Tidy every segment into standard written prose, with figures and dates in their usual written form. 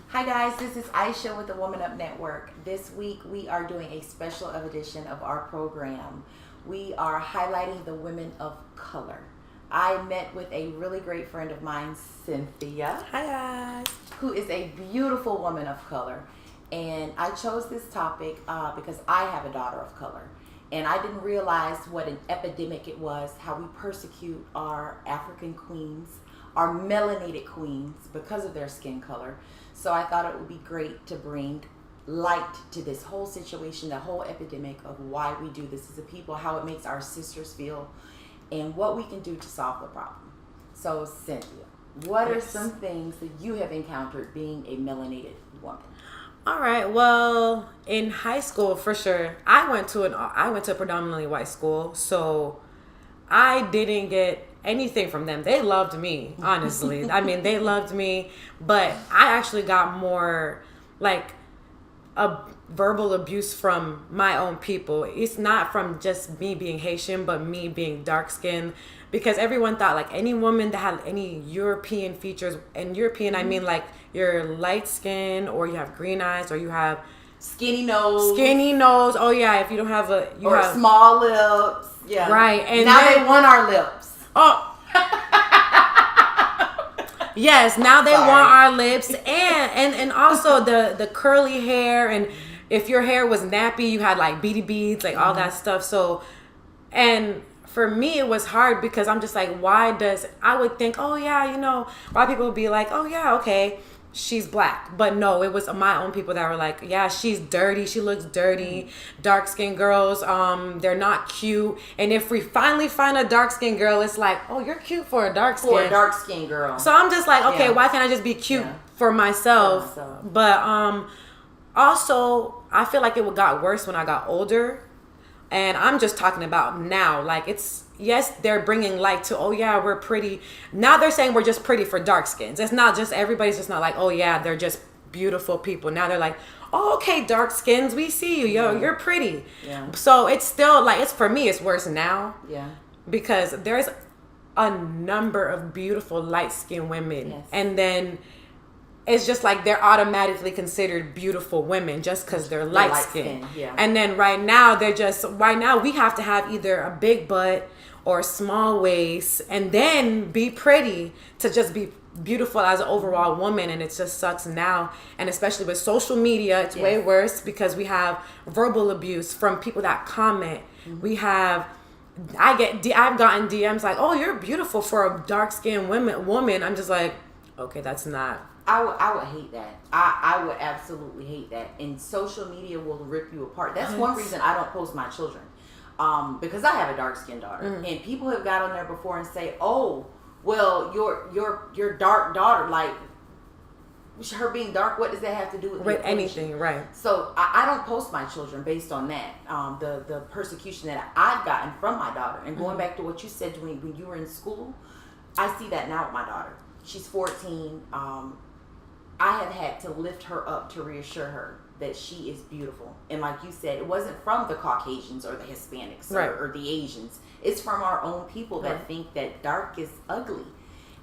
Hi guys, this is Aicha with the WomanUp Network. This week we are doing a special edition of our program. We are highlighting the women of color. I met with a really great friend of mine, Cynthia. Hi guys. Who is a beautiful woman of color. And I chose this topic because I have a daughter of color. And I didn't realize what an epidemic it was, how we persecute our African queens, our melanated queens, because of their skin color. So I thought it would be great to bring light to this whole situation, the whole epidemic of why we do this as a people, how it makes our sisters feel, and what we can do to solve the problem. So Cynthia, what are some things that you have encountered being a melanated woman? All right. Well, in high school, for sure, I went to a predominantly white school, so I didn't get anything from them. They loved me, honestly. I mean, they loved me, but I actually got more like a verbal abuse from my own people. It's not from just me being Haitian, but me being dark skinned, because everyone thought like any woman that had any European features, and European I mean like you're light skin, or you have green eyes, or you have skinny nose. Oh yeah, if you don't have you have small lips. Yeah. Right. And now they want our lips. Oh. Yes, now they want our lips, and also the curly hair, and if your hair was nappy, you had like beady beads, like all that stuff. So, and for me, it was hard because I'm just like, I would think, oh yeah, why people would be like, oh yeah, okay, she's black. But no, it was my own people that were like, yeah, she's dirty, she looks dirty. Dark skinned girls, they're not cute. And if we finally find a dark skinned girl, it's like, oh, you're cute for a dark skinned girl. So I'm just like, okay, why can't I just be cute for myself? But also I feel like it got worse when I got older. And I'm just talking about now. Like, yes, they're bringing light to, oh yeah, we're pretty. Now they're saying we're just pretty for dark skins. It's not just, everybody's just not like, oh yeah, they're just beautiful people. Now they're like, oh, okay, dark skins, we see you. Yo, you're pretty. Yeah. So it's still like, for me, it's worse now. Yeah. Because there's a number of beautiful light skinned women. Yes. And then it's just like they're automatically considered beautiful women just because they're light skinned. Yeah. And then right now we have to have either a big butt or a small waist and then be pretty to just be beautiful as an overall woman. And it just sucks now. And especially with social media, it's way worse because we have verbal abuse from people that comment. Mm-hmm. I've gotten DMs like, oh, you're beautiful for a dark skinned woman. I'm just like, okay, that's not. I would hate that. I would absolutely hate that. And social media will rip you apart. That's one reason I don't post my children. Because I have a dark skinned daughter. Mm. And people have got on there before and say, oh, well, your dark daughter, like her being dark, what does that have to do with anything? Right. So I don't post my children based on that. The persecution that I've gotten from my daughter. And going back to what you said when you were in school, I see that now with my daughter. She's 14. I have had to lift her up to reassure her that she is beautiful. And like you said, it wasn't from the Caucasians or the Hispanics or the Asians. It's from our own people that think that dark is ugly.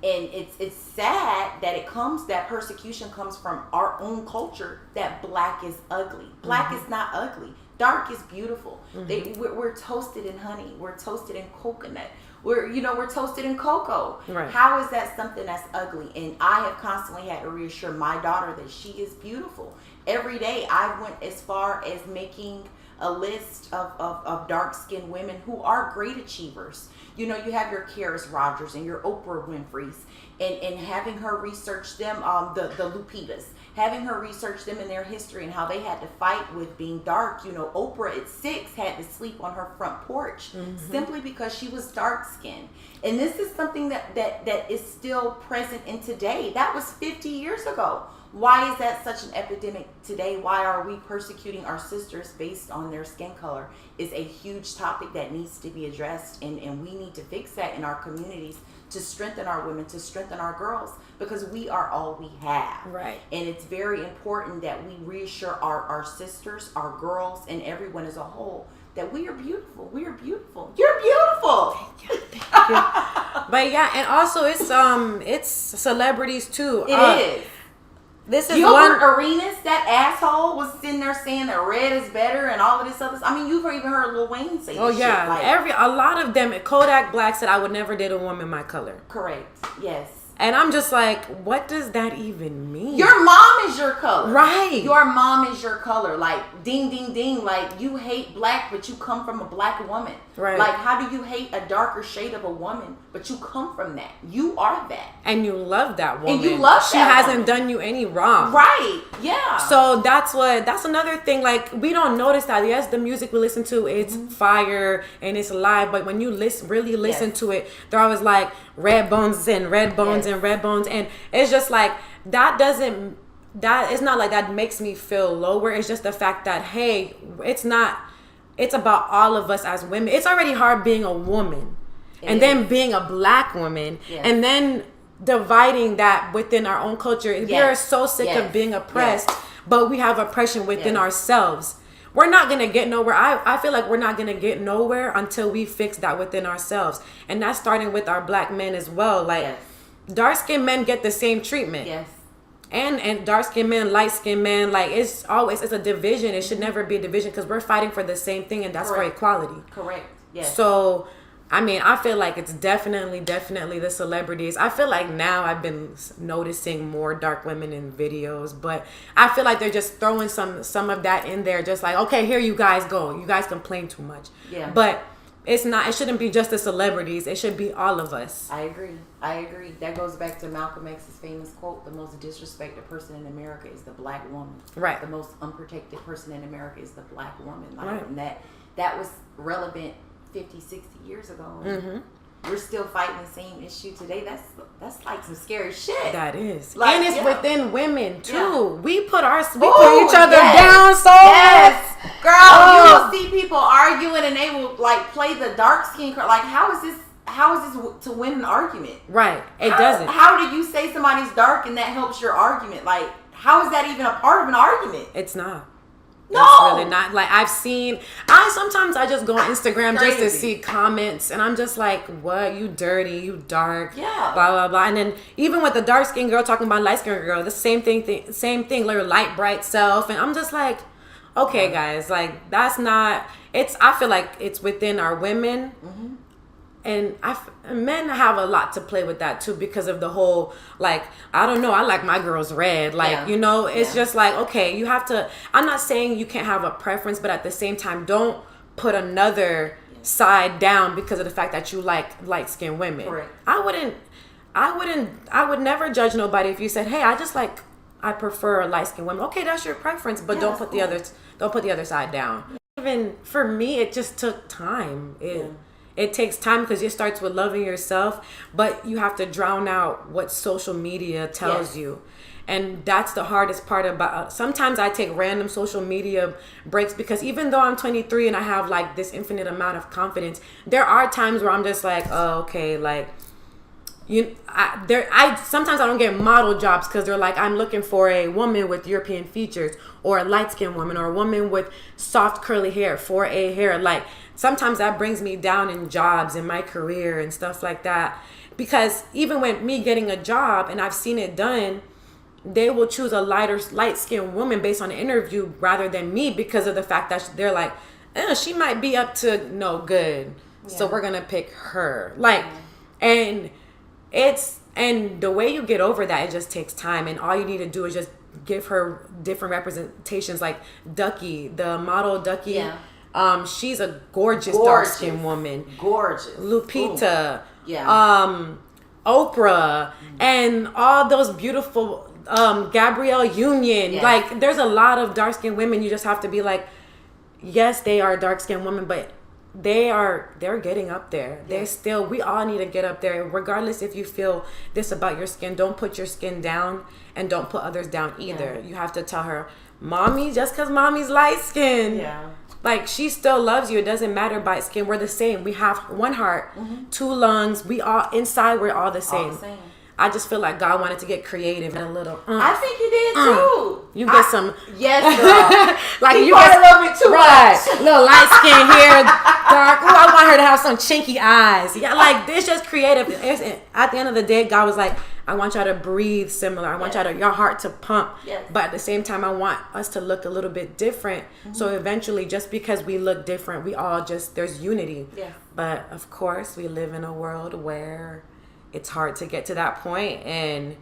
And it's sad that that persecution comes from our own culture, that black is ugly. Black is not ugly. Dark is beautiful. We're toasted in honey. We're toasted in coconut. We're toasted in cocoa. Right. How is that something that's ugly? And I have constantly had to reassure my daughter that she is beautiful. Every day I went as far as making a list of dark-skinned women who are great achievers. You have your Karis Rogers and your Oprah Winfrey's, and having her research them, the Lupitas, having her research them in their history and how they had to fight with being dark. Oprah at 6 had to sleep on her front porch simply because she was dark-skinned. And this is something that is still present in today. That was 50 years ago. Why is that such an epidemic today? Why are we persecuting our sisters based on their skin color? Is a huge topic that needs to be addressed, and we need to fix that in our communities to strengthen our women, to strengthen our girls, because we are all we have. Right. And it's very important that we reassure our sisters, our girls, and everyone as a whole that we are beautiful. We are beautiful. You're beautiful. Thank you. But yeah, and also it's celebrities too. It is. This is Gilbert Arenas, that asshole, was sitting there saying that red is better and all of this other stuff. I mean, you've even heard Lil Wayne say this shit. Like, a lot of them. Kodak Black said, "I would never date a woman my color." Correct. Yes. And I'm just like, what does that even mean? Your mom is your color. Right. Your mom is your color. Like, ding, ding, ding. Like, you hate black, but you come from a black woman. Right. Like, how do you hate a darker shade of a woman, but you come from that? You are that. And you love that woman. And you love She hasn't done you any wrong. Right. Yeah. So that's another thing. Like, we don't notice that. Yes, the music we listen to, it's fire and it's live. But when you really listen to it, they're always like red bones and red bones and red bones. And it's just like, it's not like that makes me feel lower. It's just the fact that, hey, it's about all of us as women. It's already hard being a woman. And then being a black woman. And then dividing that within our own culture. We are so sick of being oppressed, but we have oppression within ourselves. We're not going to get nowhere. I feel like we're not going to get nowhere until we fix that within ourselves. And that's starting with our black men as well. Like, dark-skinned men get the same treatment. Yes. And dark-skinned men, light-skinned men, like, it's a division. It should never be a division because we're fighting for the same thing, and that's for equality. Correct. Yes. So, I mean, I feel like it's definitely the celebrities. I feel like now I've been noticing more dark women in videos, but I feel like they're just throwing some of that in there, just like, okay, here you guys go. You guys complain too much. Yeah. But it's not. It shouldn't be just the celebrities. It should be all of us. I agree. That goes back to Malcolm X's famous quote: "The most disrespected person in America is the black woman." Right. The most unprotected person in America is the black woman. Like, right. And that was relevant 50, 60 years ago. Mm-hmm. We're still fighting the same issue today. That's like some scary shit. That is. Like, and it's within women too. Yeah. We put each other down so yes. Girl, you will see people arguing and they will like play the dark skin card. Like, how is this to win an argument? Right. It doesn't. How do you say somebody's dark and that helps your argument? Like, how is that even a part of an argument? It's not. No, it's really not. Like, sometimes I just go on Instagram just to see comments, and I'm just like, what? You dirty, you dark, blah blah blah. And then even with the dark skinned girl talking about light skinned girl, the same thing, like light bright self, and I'm just like, okay, guys, like that's not. I feel like it's within our women. Mm-hmm. And men have a lot to play with that too, because of the whole, like, I don't know, I like my girls red, like, you know, it's just like, okay, you have to, I'm not saying you can't have a preference, but at the same time, don't put another side down because of the fact that you like light-skinned women. Correct. I would never judge nobody if you said, hey, I prefer light-skinned women. Okay, that's your preference, but don't put the other side down. Even for me, it just took time. It takes time because it starts with loving yourself, but you have to drown out what social media tells you. And that's the hardest part about sometimes I take random social media breaks because even though I'm 23 and I have like this infinite amount of confidence, there are times where I'm just like, oh, okay, like sometimes I don't get model jobs because they're like, I'm looking for a woman with European features or a light-skinned woman or a woman with soft curly hair, 4A hair. Like, sometimes that brings me down in jobs in my career and stuff like that. Because even when me getting a job and I've seen it done, they will choose a light-skinned woman based on the interview rather than me because of the fact that they're like, she might be up to no good. Yeah. So we're going to pick her. Like, and the way you get over that, it just takes time. And all you need to do is just give her different representations. Like Ducky, the model Ducky. Yeah. She's a gorgeous dark-skinned woman. Gorgeous. Lupita. Ooh. Yeah. Oprah. And all those beautiful Gabrielle Union. Yes. Like, there's a lot of dark-skinned women. You just have to be like, yes, they are dark-skinned women, but they're getting up there. Yes. We all need to get up there. Regardless if you feel this about your skin, don't put your skin down and don't put others down either. Yeah. You have to tell her, mommy, just because mommy's light skinned. Yeah. Like, she still loves you. It doesn't matter by skin. We're the same. We have one heart, two lungs. We're all the same. All the same. I just feel like God wanted to get creative and a little. I think He did too. You get some. Yes, girl. Like, you get a little bit too much. Little light skin hair, dark. Ooh, I want her to have some chinky eyes. Yeah, like, it's just creative. At the end of the day, God was like, I want y'all to breathe similar. I want your heart to pump. Yes. But at the same time, I want us to look a little bit different. So eventually, just because we look different, we all there's unity. Yes. But of course, we live in a world where it's hard to get to that point, and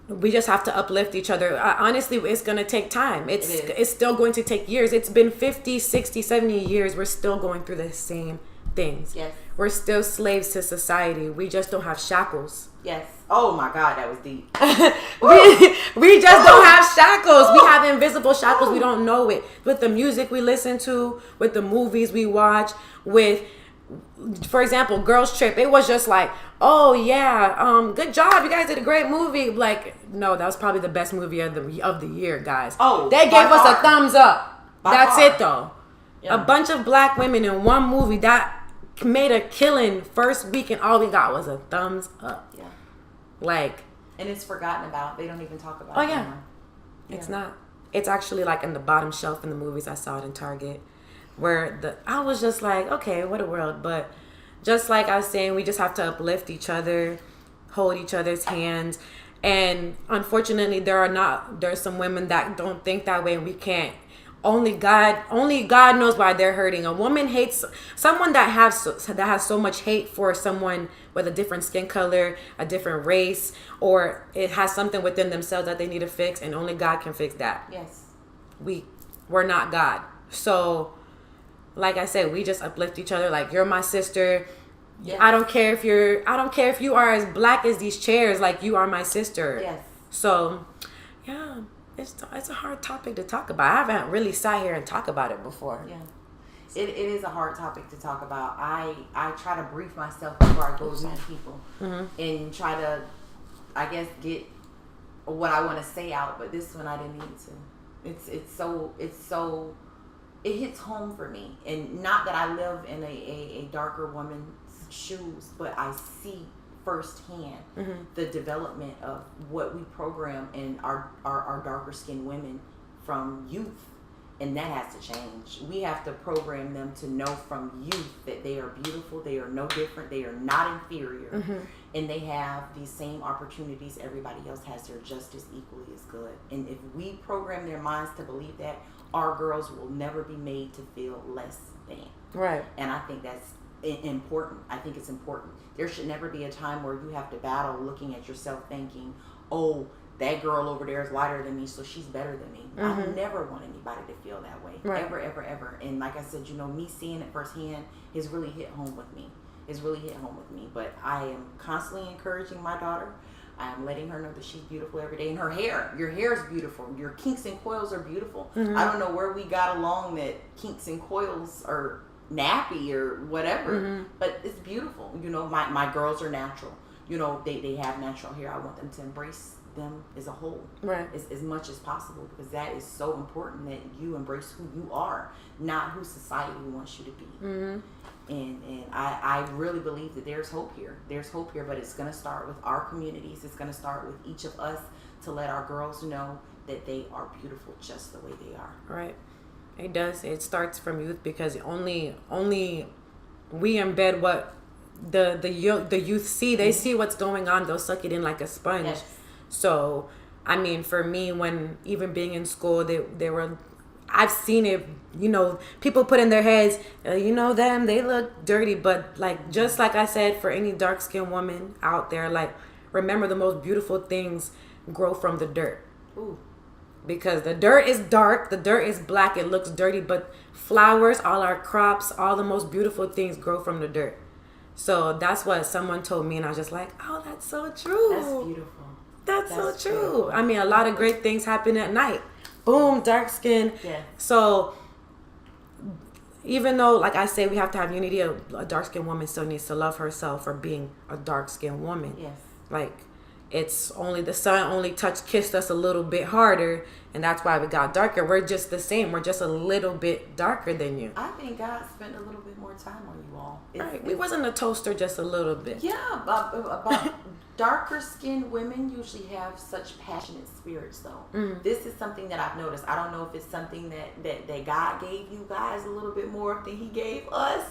we just have to uplift each other. Honestly, it's going to take time. It's still going to take years. It's been 50, 60, 70 years. We're still going through the same things. Yes. We're still slaves to society. We just don't have shackles. Yes. Oh my God, that was deep. we just don't have shackles. We have invisible shackles. We don't know it. With the music we listen to, with the movies we watch, with, for example, Girls Trip. It was just like, oh yeah, good job. You guys did a great movie. Like, no, that was probably the best movie of the year, guys. Oh, they gave us a thumbs up. That's it though. Yeah. A bunch of black women in one movie that made a killing first week, and all we got was a thumbs up. Yeah. Like, and it's forgotten about. They don't even talk about it anymore. It's not. It's actually like in the bottom shelf in the movies. I saw it in Target, where I was just like, okay, what a world. But just like I was saying, we just have to uplift each other, hold each other's hands. And unfortunately, there's some women that don't think that way, and we can't. Only God knows why they're hurting. A woman hates someone that has so much hate for someone with a different skin color, a different race, or it has something within themselves that they need to fix, and only God can fix that. Yes. We're not God. So, like I said, we just uplift each other. Like, you're my sister. Yes. I don't care if you are as black as these chairs. Like, you are my sister. Yes. So, yeah. It's a hard topic to talk about. I haven't really sat here and talked about it before. Yeah. It is a hard topic to talk about. I try to brief myself before I go to people and try to, I guess, get what I want to say out. But this one I didn't need to. It hits home for me. And not that I live in a darker woman's shoes, but I see firsthand the development of what we program in our darker skinned women from youth, and that has to change. We have to program them to know from youth that they are beautiful, they are no different, they are not inferior, and they have these same opportunities everybody else has. They're just as equally as good. And if we program their minds to believe that, our girls will never be made to feel less than. Right. And I think that's important. I think it's important. There should never be a time where you have to battle looking at yourself thinking, oh, that girl over there is lighter than me, so she's better than me. I never want anybody to feel that way. Right. Ever, ever, ever. And like I said, me seeing it firsthand has really hit home with me. But I am constantly encouraging my daughter. I am letting her know that she's beautiful every day. And her hair, your hair is beautiful. Your kinks and coils are beautiful. I don't know where we got along that kinks and coils are nappy or whatever, but it's beautiful. My girls are natural. They have natural hair. I want them to embrace them as a whole, right, as much as possible, because that is so important, that you embrace who you are, not who society wants you to be. And I really believe that there's hope here, but it's going to start with our communities. It's going to start with each of us to let our girls know that they are beautiful just the way they are. Right. It does. It starts from youth, because only we embed what the youth see. They see what's going on. They'll suck it in like a sponge. Yes. So, I mean, for me, when even being in school, I've seen it. People put in their heads, them, they look dirty. But just like I said, for any dark skinned woman out there, remember, the most beautiful things grow from the dirt. Ooh. Because the dirt is dark, the dirt is black, it looks dirty, but flowers, all our crops, all the most beautiful things grow from the dirt. So that's what someone told me, and I was just like, oh, that's so true. That's beautiful. That's so true. Beautiful. I mean, a lot of great things happen at night. Boom, dark skin. Yeah. So even though, like I say, we have to have unity, a dark skinned woman still needs to love herself for being a dark skinned woman. Yes. It's only the sun only kissed us a little bit harder, and that's why we got darker. We're just the same. We're just a little bit darker than you. I think God spent a little bit more time on you all. We wasn't a toaster, just a little bit. Yeah, but darker skinned women usually have such passionate spirits, though. This is something that I've noticed. I don't know if it's something that God gave you guys a little bit more than He gave us.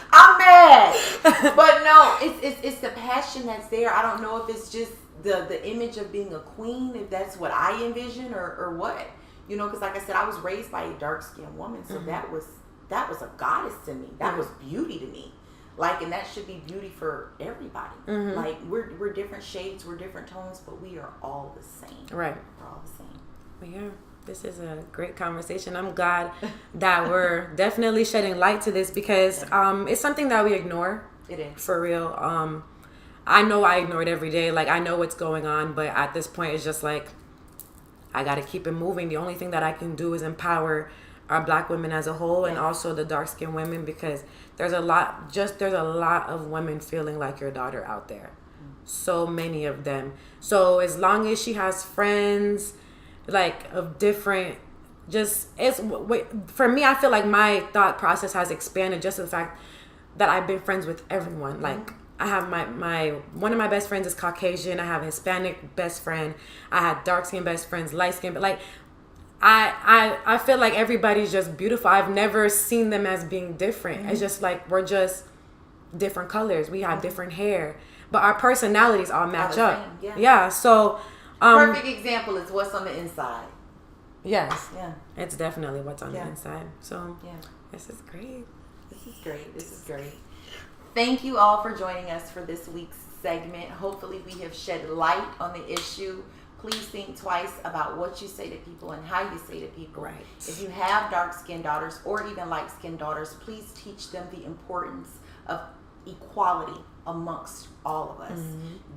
I'm mad. that. But no, it's the passion that's there. I don't know if it's just the image of being a queen, if that's what I envision or what. You know, because like I said, I was raised by a dark-skinned woman, so that was a goddess to me. That was beauty to me. Like, and that should be beauty for everybody. Like, we're different shades, we're different tones, but we are all the same. Right. We're all the same. Well, yeah, this is a great conversation. I'm glad that we're definitely shedding light to this because it's something that we ignore. It is. For real. I know I ignore it every day. Like, I know what's going on, but at this point, it's just like, I got to keep it moving. The only thing that I can do is empower our Black women as a whole and also the dark-skinned women because there's a lot of women feeling like your daughter out there. So many of them. So as long as she has friends, like, of different, for me, I feel like my thought process has expanded just the fact that I've been friends with everyone. Like, I have one of my best friends is Caucasian. I have a Hispanic best friend. I had dark-skinned best friends, light-skinned, but like, I feel like everybody's just beautiful. I've never seen them as being different. It's just like we're just different colors. We have different hair, but our personalities all match up. Yeah. So perfect example is what's on the inside. Yes. Yeah. It's definitely what's on the inside. So this is great. This is great. Thank you all for joining us for this week's segment. Hopefully we have shed light on the issue. Please think twice about what you say to people and how you say to people. Right. If you have dark-skinned daughters or even light-skinned daughters, please teach them the importance of equality amongst all of us.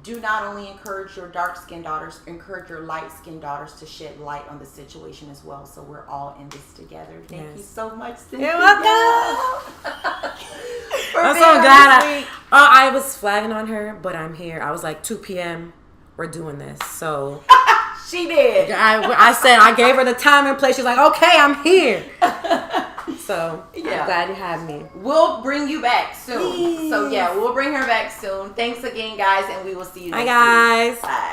Do not only encourage your dark-skinned daughters, encourage your light-skinned daughters to shed light on the situation as well. So we're all in this together. Thank you so much, Cynthia. You're welcome. I'm so glad I was flagging on her, but I'm here. I was like 2 p.m. We're doing this, so she did. I said I gave her the time and place. She's like, okay, I'm here. So I'm glad you had me. We'll bring you back soon. Please. So we'll bring her back soon. Thanks again, guys, and we will see you next week. Bye, guys. Bye.